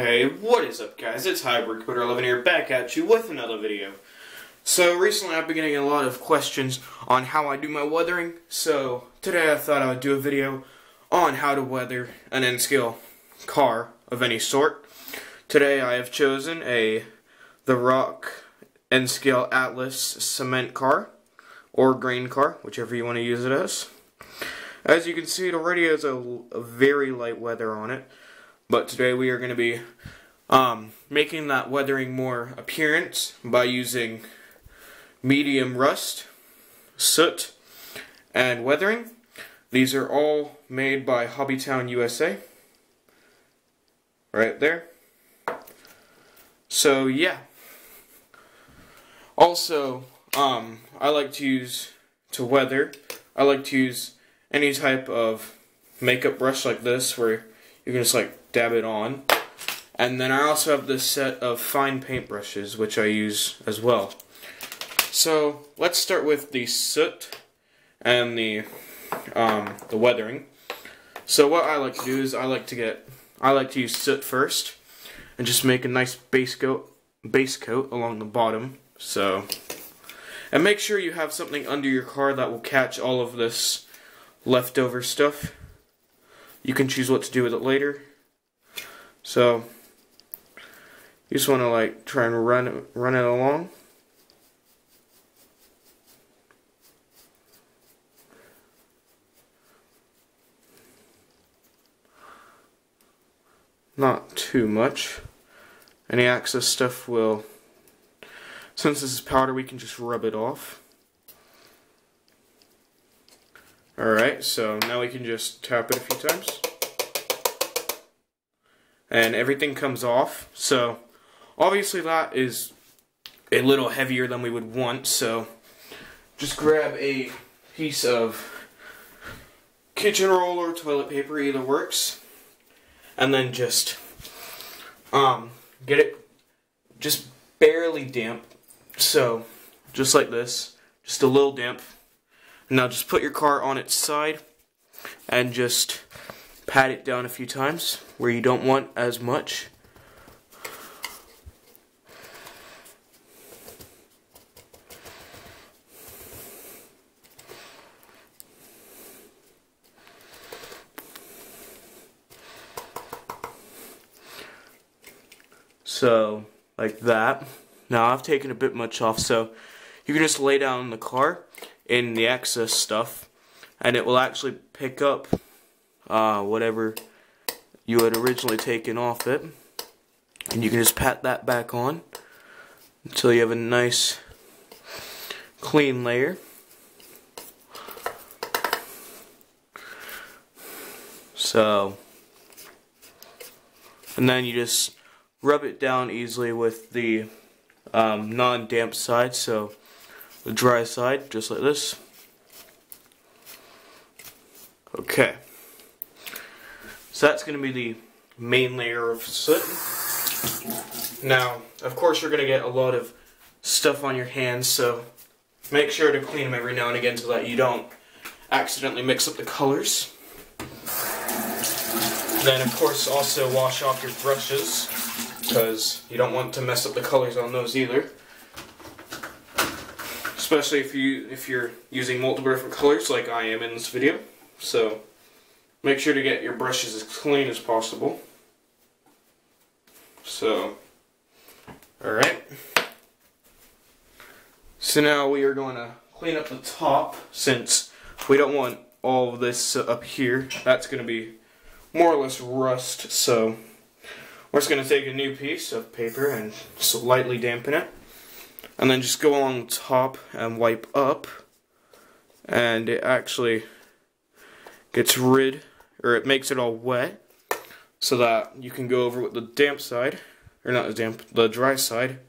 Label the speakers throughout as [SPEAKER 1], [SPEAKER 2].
[SPEAKER 1] Hey, what is up guys? It's HybridCoder11 here, back at you with another video. So recently I've been getting a lot of questions on how I do my weathering, so today I thought I would do a video on how to weather an N-scale car of any sort. Today I have chosen the Rock N-scale Atlas cement car, or grain car, whichever you want to use it as. As you can see, it already has a very light weather on it. But today we are going to be making that weathering more appearance by using medium rust, soot, and weathering. These are all made by Hobbytown, USA. Right there. So yeah. Also, I like to use, I like to use any type of makeup brush like this where you can just like dab it on. And then I also have this set of fine paint brushes which I use as well. So let's start with the soot and the weathering. So what I like to do is I like to use soot first and just make a nice base coat along the bottom. So, and make sure you have something under your car that will catch all of this leftover stuff. You can choose what to do with it later. So you just want to like try and run it along. Not too much. Any excess stuff will, since this is powder, we can just rub it off. Alright, so now we can just tap it a few times. And everything comes off. So obviously that is a little heavier than we would want, so just grab a piece of kitchen roll or toilet paper, either works, and then just get it just barely damp. So just like this, just a little damp. Now just put your car on its side and just pat it down a few times where you don't want as much. So, like that. Now I've taken a bit much off, so you can just lay down in the car in the excess stuff and it will actually pick up whatever you had originally taken off it, and you can just pat that back on until you have a nice clean layer. So, and then you just rub it down easily with the non-damp side, so the dry side, just like this. Okay. So that's going to be the main layer of soot. Now, of course you're going to get a lot of stuff on your hands, so make sure to clean them every now and again so that you don't accidentally mix up the colors. Then of course also wash off your brushes, because you don't want to mess up the colors on those either. Especially if you're using multiple different colors like I am in this video. So make sure to get your brushes as clean as possible. So, alright. So now we are going to clean up the top, since we don't want all of this up here. That's going to be more or less rust, so we're just going to take a new piece of paper and just lightly dampen it. And then just go along the top and wipe up. And it actually gets rid, or it makes it all wet, so that you can go over with the damp side, or not the damp, the dry side,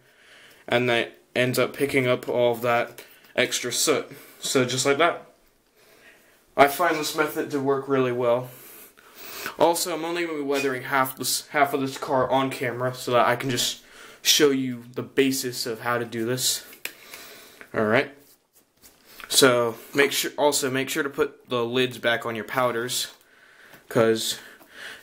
[SPEAKER 1] and that ends up picking up all of that extra soot. So just like that. I find this method to work really well. Also, I'm only going to be weathering half of this car on camera, so that I can just show you the basis of how to do this. Alright. So make sure to put the lids back on your powders, because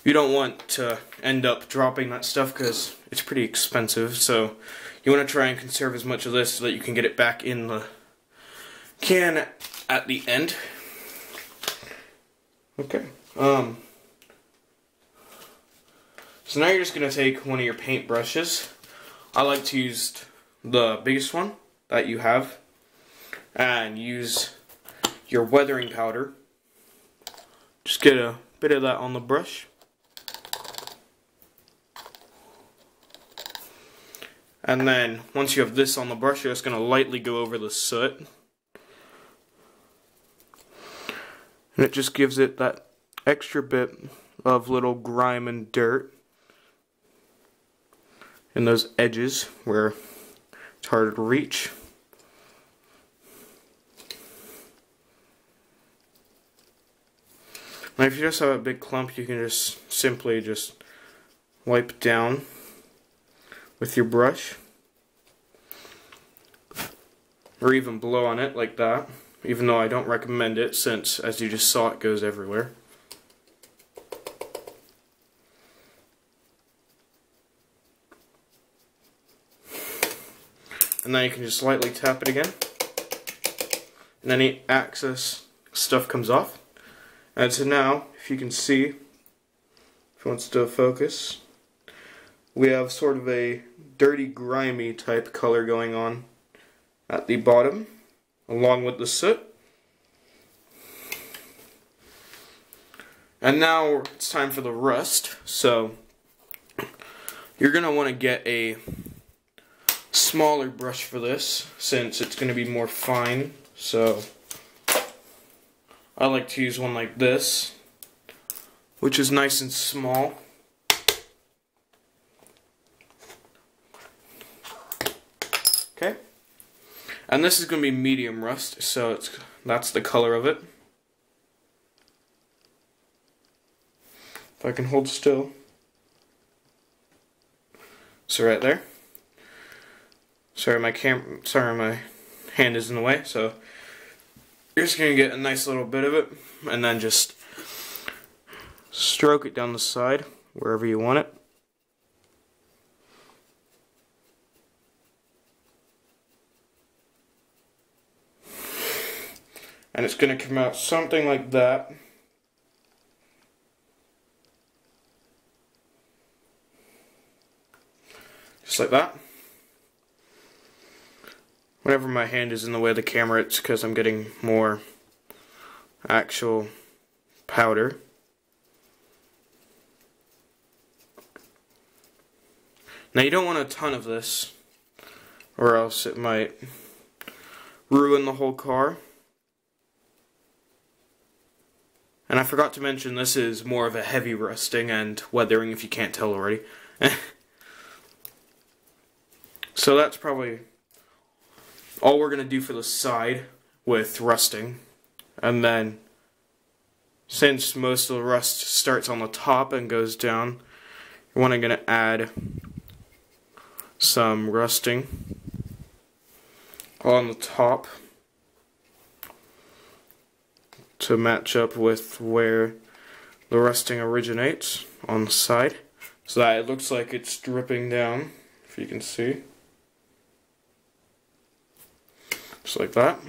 [SPEAKER 1] you don't want to end up dropping that stuff because it's pretty expensive. So you want to try and conserve as much of this so that you can get it back in the can at the end. Okay. So now you're just going to take one of your paint brushes. I like to use the biggest one that you have and use your weathering powder. Just get a bit of that on the brush. And then once you have this on the brush, you're just going to lightly go over the soot. And it just gives it that extra bit of little grime and dirt in those edges where it's harder to reach. Now if you just have a big clump, you can just simply just wipe down with your brush, or even blow on it like that, even though I don't recommend it since, as you just saw, it goes everywhere. And then you can just lightly tap it again, and any excess stuff comes off. And so now, if you can see, if it wants to focus, we have sort of a dirty, grimy type color going on at the bottom, along with the soot. And now it's time for the rust. So you're going to want to get a smaller brush for this, since it's going to be more fine. So I like to use one like this, which is nice and small. Okay, and this is going to be medium rust, so that's the color of it. If I can hold still. So right there. Sorry, my hand is in the way. So you're just going to get a nice little bit of it, and then just stroke it down the side wherever you want it. And it's going to come out something like that. Just like that. Whenever my hand is in the way of the camera, it's because I'm getting more actual powder. Now you don't want a ton of this, or else it might ruin the whole car. And I forgot to mention, this is more of a heavy rusting and weathering, if you can't tell already. So that's probably all we're going to do for the side with rusting. And then, since most of the rust starts on the top and goes down, you're going to add some rusting on the top to match up with where the rusting originates on the side, so that it looks like it's dripping down, if you can see. Just like that.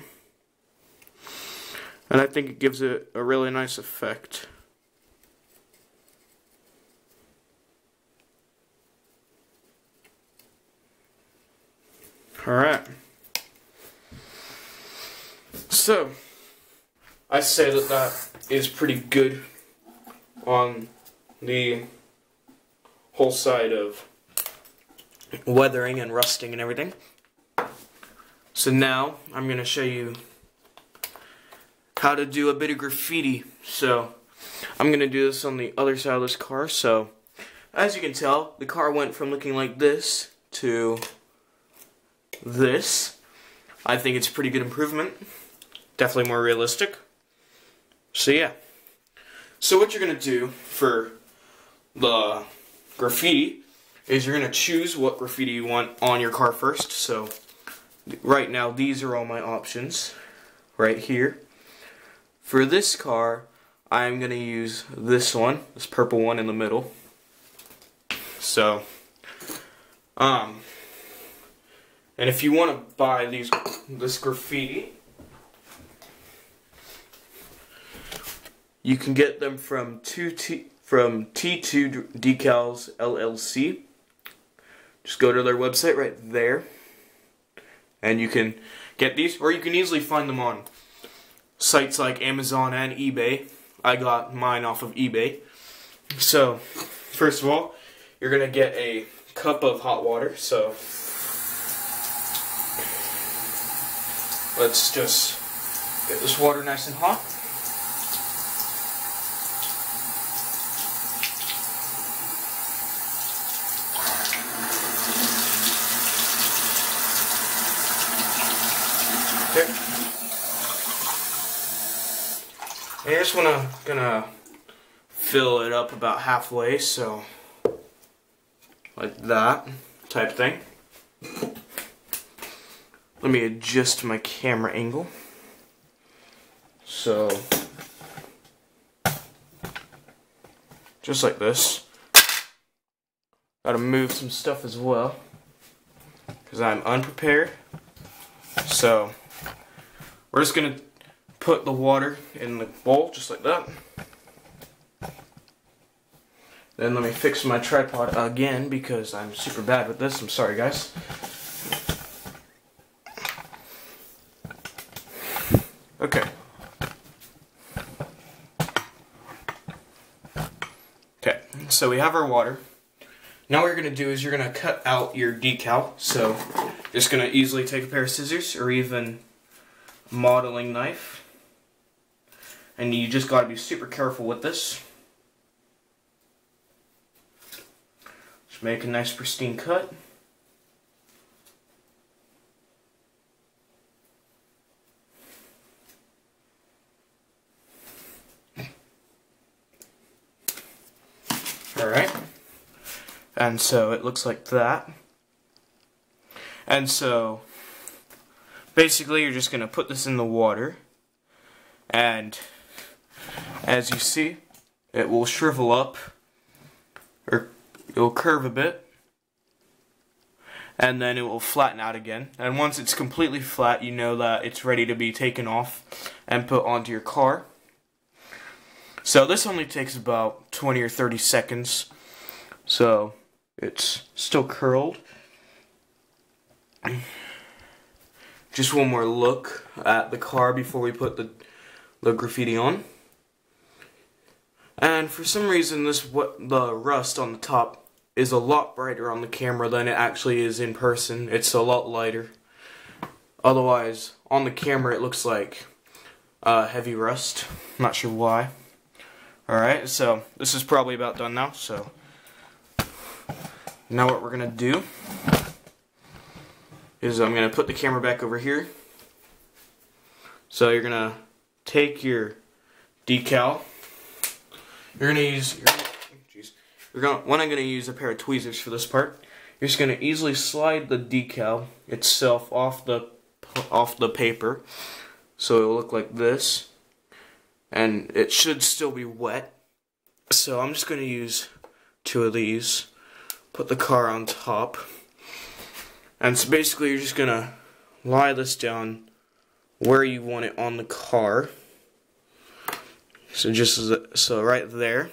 [SPEAKER 1] And I think it gives it a really nice effect. Alright. So I say that is pretty good on the whole side of weathering and rusting and everything. So now I'm going to show you how to do a bit of graffiti. So I'm going to do this on the other side of this car. So as you can tell, the car went from looking like this to this. I think it's a pretty good improvement. Definitely more realistic. So yeah. So what you're going to do for the graffiti is you're going to choose what graffiti you want on your car first. So right now these are all my options right here. For this car, I'm going to use this one, this purple one in the middle. So, and if you want to buy this graffiti, you can get them from T2 Decals LLC. Just go to their website right there, and you can get these, or you can easily find them on sites like Amazon and eBay. I got mine off of eBay. So, first of all, you're going to get a cup of hot water. So, let's just get this water nice and hot. Okay. And I just gonna fill it up about halfway, so like that type thing. Let me adjust my camera angle. So just like this. Gotta move some stuff as well, because I'm unprepared. So we're just gonna put the water in the bowl just like that. Then let me fix my tripod again because I'm super bad with this. I'm sorry, guys. Okay. Okay, so we have our water. Now what you're going to do is you're going to cut out your decal. So just going to easily take a pair of scissors or even a modeling knife. And you just got to be super careful with this. Just make a nice pristine cut. Alright. And so it looks like that. And so basically you're just going to put this in the water. And as you see, it will shrivel up, or it will curve a bit, and then it will flatten out again. And once it's completely flat, you know that it's ready to be taken off and put onto your car. So this only takes about 20 or 30 seconds. So it's still curled. Just one more look at the car before we put the graffiti on. And for some reason the rust on the top is a lot brighter on the camera than it actually is in person. It's a lot lighter. Otherwise, on the camera it looks like heavy rust. Not sure why. Alright, so this is probably about done now. So now what we're going to do is I'm going to put the camera back over here. So you're going to take your decal. You're going to use, when I'm going to use a pair of tweezers for this part. You're just going to easily slide the decal itself off the paper. So it'll look like this. And it should still be wet. So I'm just going to use two of these. Put the car on top. And so basically you're just going to lie this down where you want it on the car. So so right there.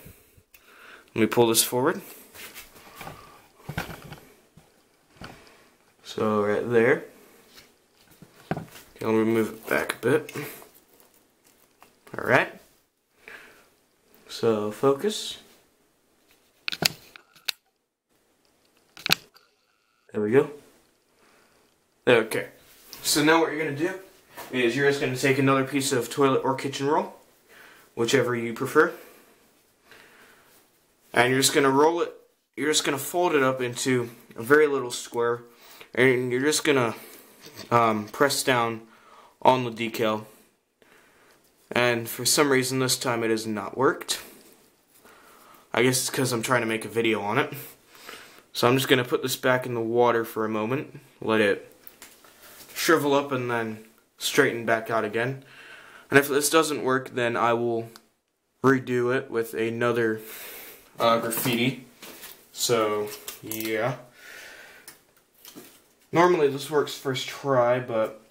[SPEAKER 1] Let me pull this forward. So right there. Okay, let me move it back a bit. Alright. So focus. There we go. Okay. So now what you're going to do is you're just going to take another piece of toilet or kitchen roll, whichever you prefer, and you're just going to roll it, you're just going to fold it up into a very little square, and you're just going to press down on the decal. And for some reason this time it has not worked. I guess it's because I'm trying to make a video on it. So I'm just going to put this back in the water for a moment, let it shrivel up and then straighten back out again. And if this doesn't work, then I will redo it with another graffiti. So, yeah. Normally this works first try, but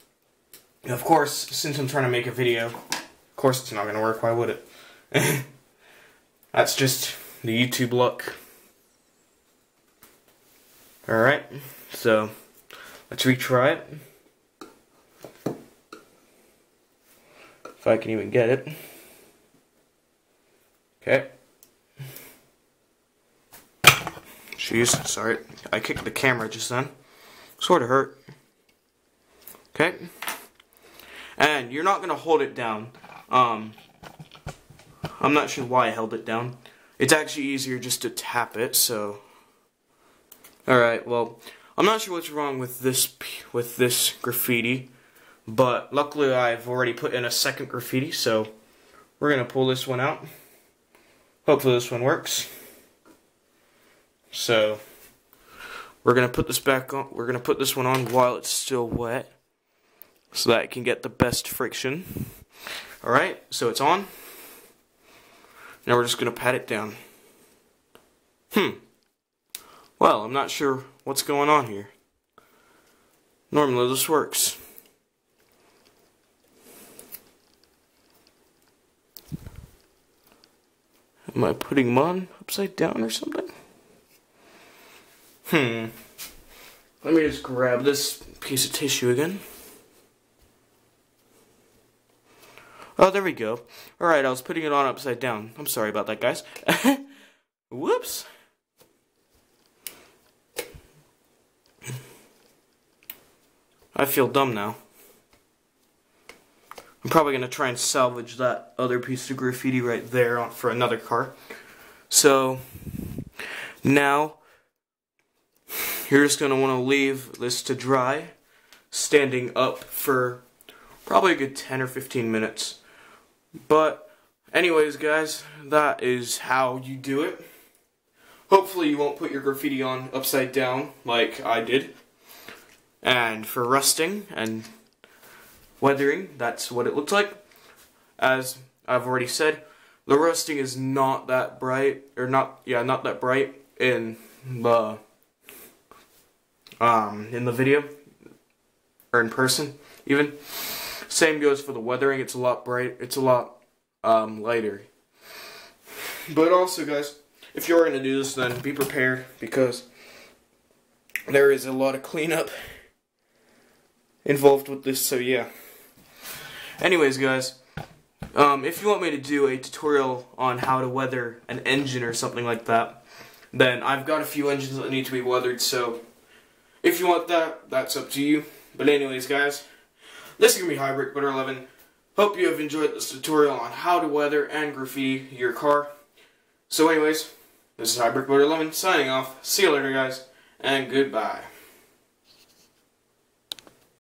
[SPEAKER 1] of course, since I'm trying to make a video, of course it's not going to work. Why would it? That's just the YouTube luck. Alright, so let's retry it. If I can even get it. Okay. Jeez, sorry. I kicked the camera just then. Sort of hurt. Okay. And you're not going to hold it down. I'm not sure why I held it down. It's actually easier just to tap it, so. Alright, well, I'm not sure what's wrong with this graffiti, but luckily I've already put in a second graffiti, so we're going to pull this one out. Hopefully this one works. So, we're going to put this back on. We're going to put this one on while it's still wet, so that it can get the best friction. Alright, so it's on. Now we're just going to pat it down. Well, I'm not sure what's going on here. Normally this works. Am I putting mud upside down or something? Let me just grab this piece of tissue again. Oh, there we go. Alright, I was putting it on upside down. I'm sorry about that, guys. Whoops. I feel dumb now. I'm probably going to try and salvage that other piece of graffiti right there for another car. So, now, you're just going to want to leave this to dry, standing up for probably a good 10 or 15 minutes. But, anyways guys, that is how you do it. Hopefully you won't put your graffiti on upside down like I did. And for rusting and weathering, that's what it looks like. As I've already said, the rusting is not that bright, or not that bright in the video, or in person, even. Same goes for the weathering. It's a lot lighter. But also, guys, if you're going to do this, then be prepared, because there is a lot of cleanup involved with this, so yeah. Anyways, guys, if you want me to do a tutorial on how to weather an engine or something like that, then I've got a few engines that need to be weathered, so if you want that, that's up to you. But anyways, guys, this is going to be Hybrid Butter 11. Hope you have enjoyed this tutorial on how to weather and graffiti your car. So anyways, this is Hybrid Butter 11 signing off. See you later, guys, and goodbye.